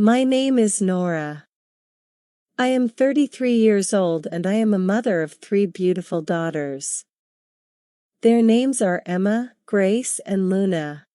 My name is Nora. I am 33 years old and I am a mother of 3 beautiful daughters. Their names are Emma, Grace, and Luna.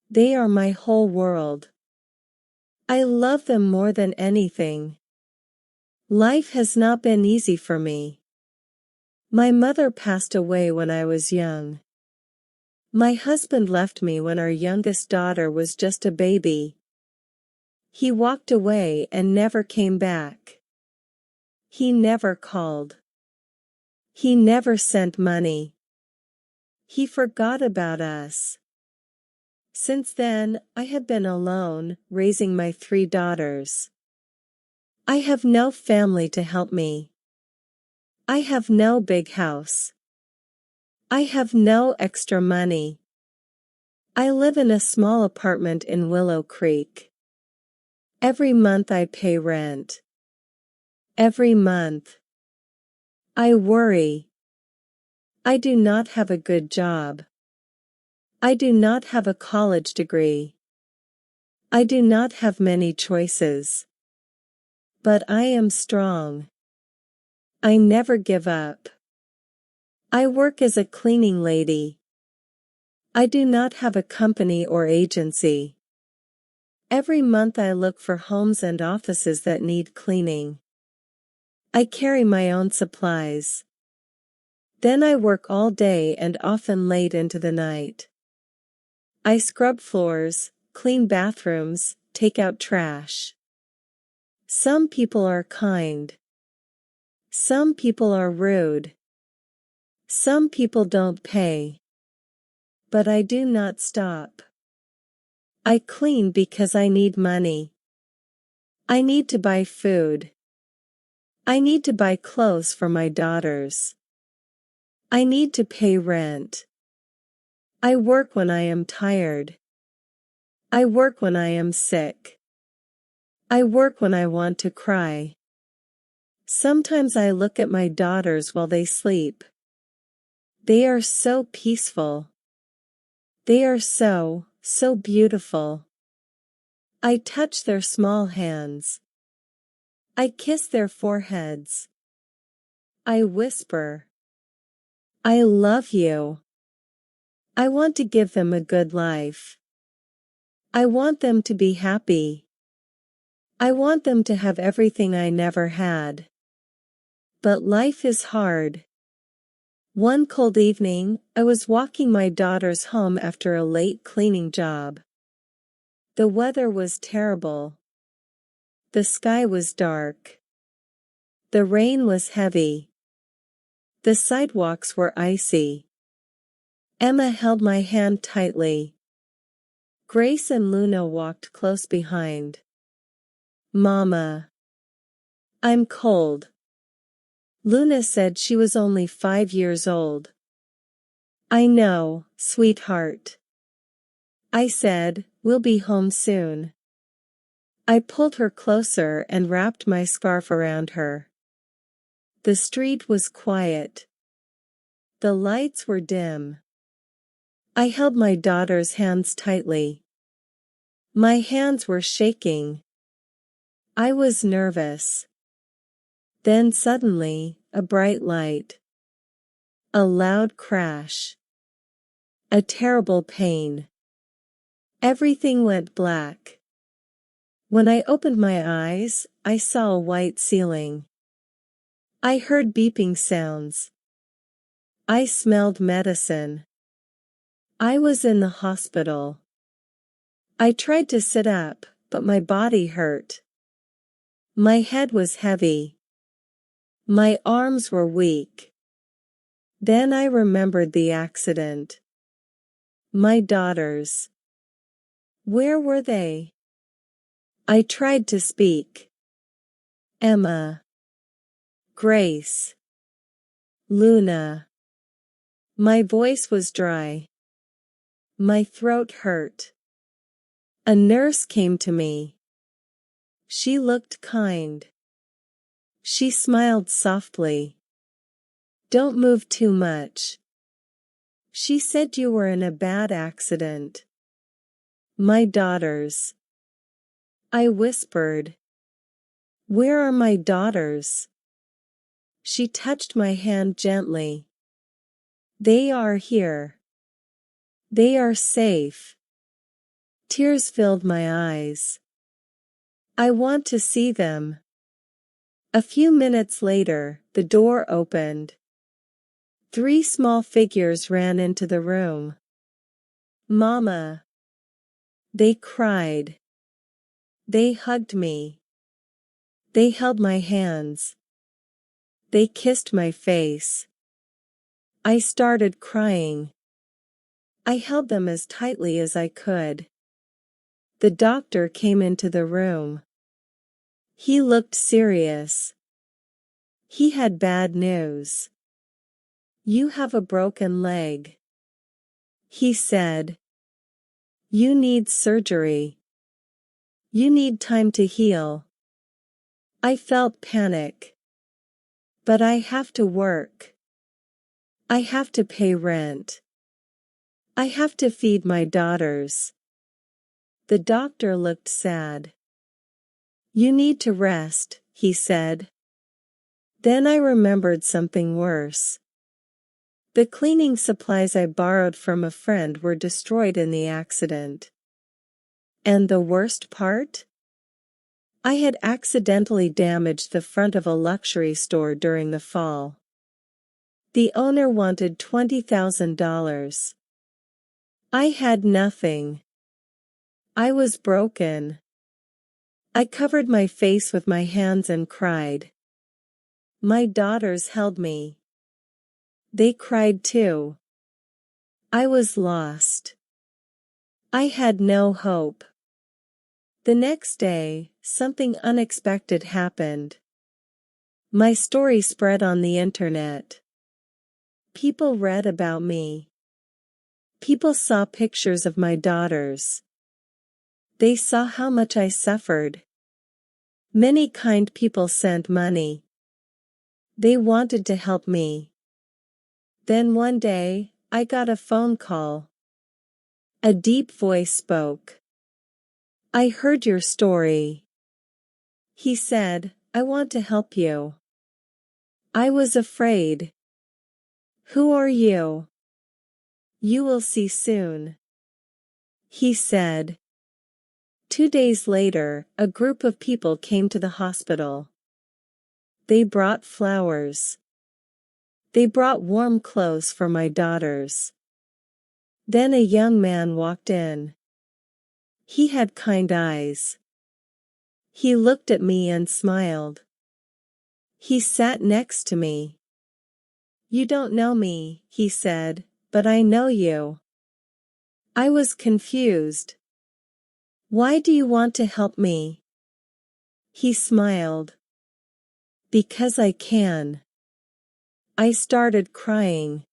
They are my whole world. I love them more than anything. Life has not been easy for me. My mother passed away when I was young. My husband left me when our youngest daughter was just a baby. He walked away and never came back. He never called. He never sent money. He forgot about us. Since then, I have been alone, raising my 3 daughters. I have no family to help me. I have no big house. I have no extra money. I live in a small apartment in Willow Creek. Every month I pay rent. Every month. I worry. I do not have a good job. I do not have a college degree. I do not have many choices. But I am strong. I never give up. I work as a cleaning lady. I do not have a company or agency. Every month I look for homes and offices that need cleaning. I carry my own supplies. Then I work all day and often late into the night. I scrub floors, clean bathrooms, take out trash. Some people are kind. Some people are rude. Some people don't pay. But I do not stop. I clean because I need money. I need to buy food. I need to buy clothes for my daughters. I need to pay rent. I work when I am tired. I work when I am sick. I work when I want to cry. Sometimes I look at my daughters while they sleep. They are so peaceful. They are so beautiful. I touch their small hands. I kiss their foreheads. I whisper, I love you. I want to give them a good life. I want them to be happy. I want them to have everything I never had. But life is hard. One cold evening, I was walking my daughters home after a late cleaning job. The weather was terrible. The sky was dark. The rain was heavy. The sidewalks were icy. Emma held my hand tightly. Grace and Luna walked close behind. Mama. I'm cold. Luna said she was only 5 years old. I know, sweetheart. I said, we'll be home soon. I pulled her closer and wrapped my scarf around her. The street was quiet. The lights were dim. I held my daughter's hands tightly. My hands were shaking. I was nervous. Then suddenly, a bright light. A loud crash. A terrible pain. Everything went black. When I opened my eyes, I saw a white ceiling. I heard beeping sounds. I smelled medicine. I was in the hospital. I tried to sit up, but my body hurt. My head was heavy. My arms were weak. Then I remembered the accident. My daughters. Where were they? I tried to speak. Emma. Grace. Luna. My voice was dry. My throat hurt. A nurse came to me. She looked kind. She smiled softly. Don't move too much. She said you were in a bad accident. My daughters. I whispered. Where are my daughters? She touched my hand gently. They are here. They are safe. Tears filled my eyes. I want to see them. A few minutes later, the door opened. 3 small figures ran into the room. Mama! They cried. They hugged me. They held my hands. They kissed my face. I started crying. I held them as tightly as I could. The doctor came into the room. He looked serious. He had bad news. You have a broken leg. He said. You need surgery. You need time to heal. I felt panic. But I have to work. I have to pay rent. I have to feed my daughters. The doctor looked sad. You need to rest, he said. Then I remembered something worse. The cleaning supplies I borrowed from a friend were destroyed in the accident. And the worst part? I had accidentally damaged the front of a luxury store during the fall. The owner wanted $20,000. I had nothing. I was broken. I covered my face with my hands and cried. My daughters held me. They cried too. I was lost. I had no hope. The next day, something unexpected happened. My story spread on the internet. People read about me. People saw pictures of my daughters. They saw how much I suffered. Many kind people sent money. They wanted to help me. Then one day, I got a phone call. A deep voice spoke. I heard your story. He said, I want to help you. I was afraid. Who are you? You will see soon. He said. 2 days later, a group of people came to the hospital. They brought flowers. They brought warm clothes for my daughters. Then a young man walked in. He had kind eyes. He looked at me and smiled. He sat next to me. You don't know me, he said, but I know you. I was confused. Why do you want to help me? He smiled. Because I can. I started crying.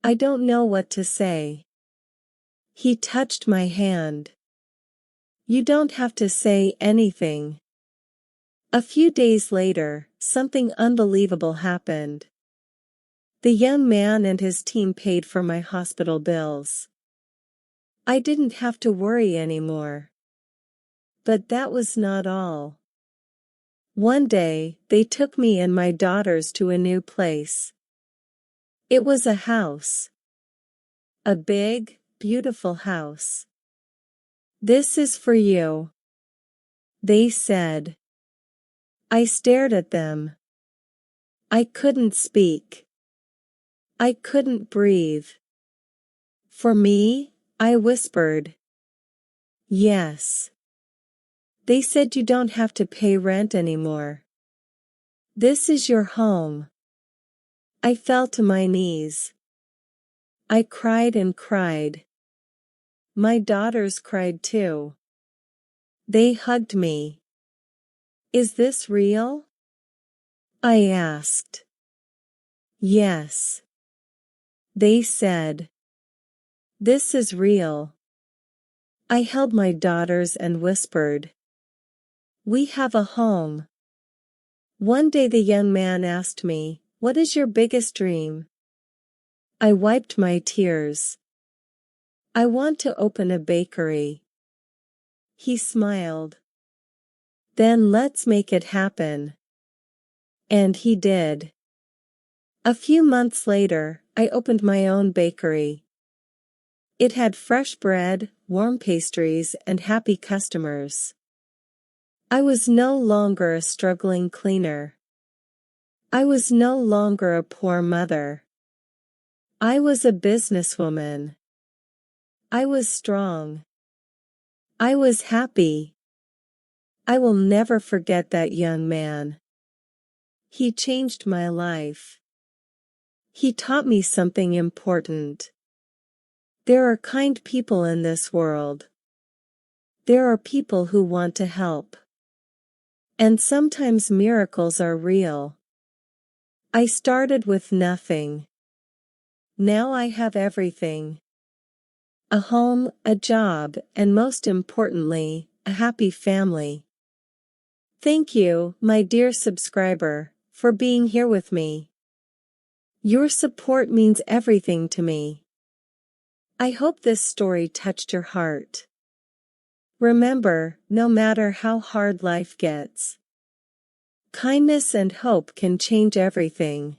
I don't know what to say. He touched my hand. You don't have to say anything. A few days later, something unbelievable happened. The young man and his team paid for my hospital bills. I didn't have to worry anymore. But that was not all. One day, they took me and my daughters to a new place. It was a house. A big, beautiful house. This is for you. They said. I stared at them. I couldn't speak. I couldn't breathe. For me? I whispered. Yes. They said you don't have to pay rent anymore. This is your home. I fell to my knees. I cried and cried. My daughters cried too. They hugged me. Is this real? I asked. Yes. They said. This is real. I held my daughters and whispered. We have a home. One day the young man asked me, what is your biggest dream? I wiped my tears. I want to open a bakery. He smiled. Then let's make it happen. And he did. A few months later, I opened my own bakery. It had fresh bread, warm pastries, and happy customers. I was no longer a struggling cleaner. I was no longer a poor mother. I was a businesswoman. I was strong. I was happy. I will never forget that young man. He changed my life. He taught me something important. There are kind people in this world. There are people who want to help. And sometimes miracles are real. I started with nothing. Now I have everything. A home, a job, and most importantly, a happy family. Thank you, my dear subscriber, for being here with me. Your support means everything to me. I hope this story touched your heart. Remember, no matter how hard life gets, kindness and hope can change everything.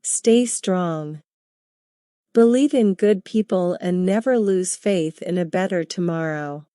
Stay strong. Believe in good people and never lose faith in a better tomorrow.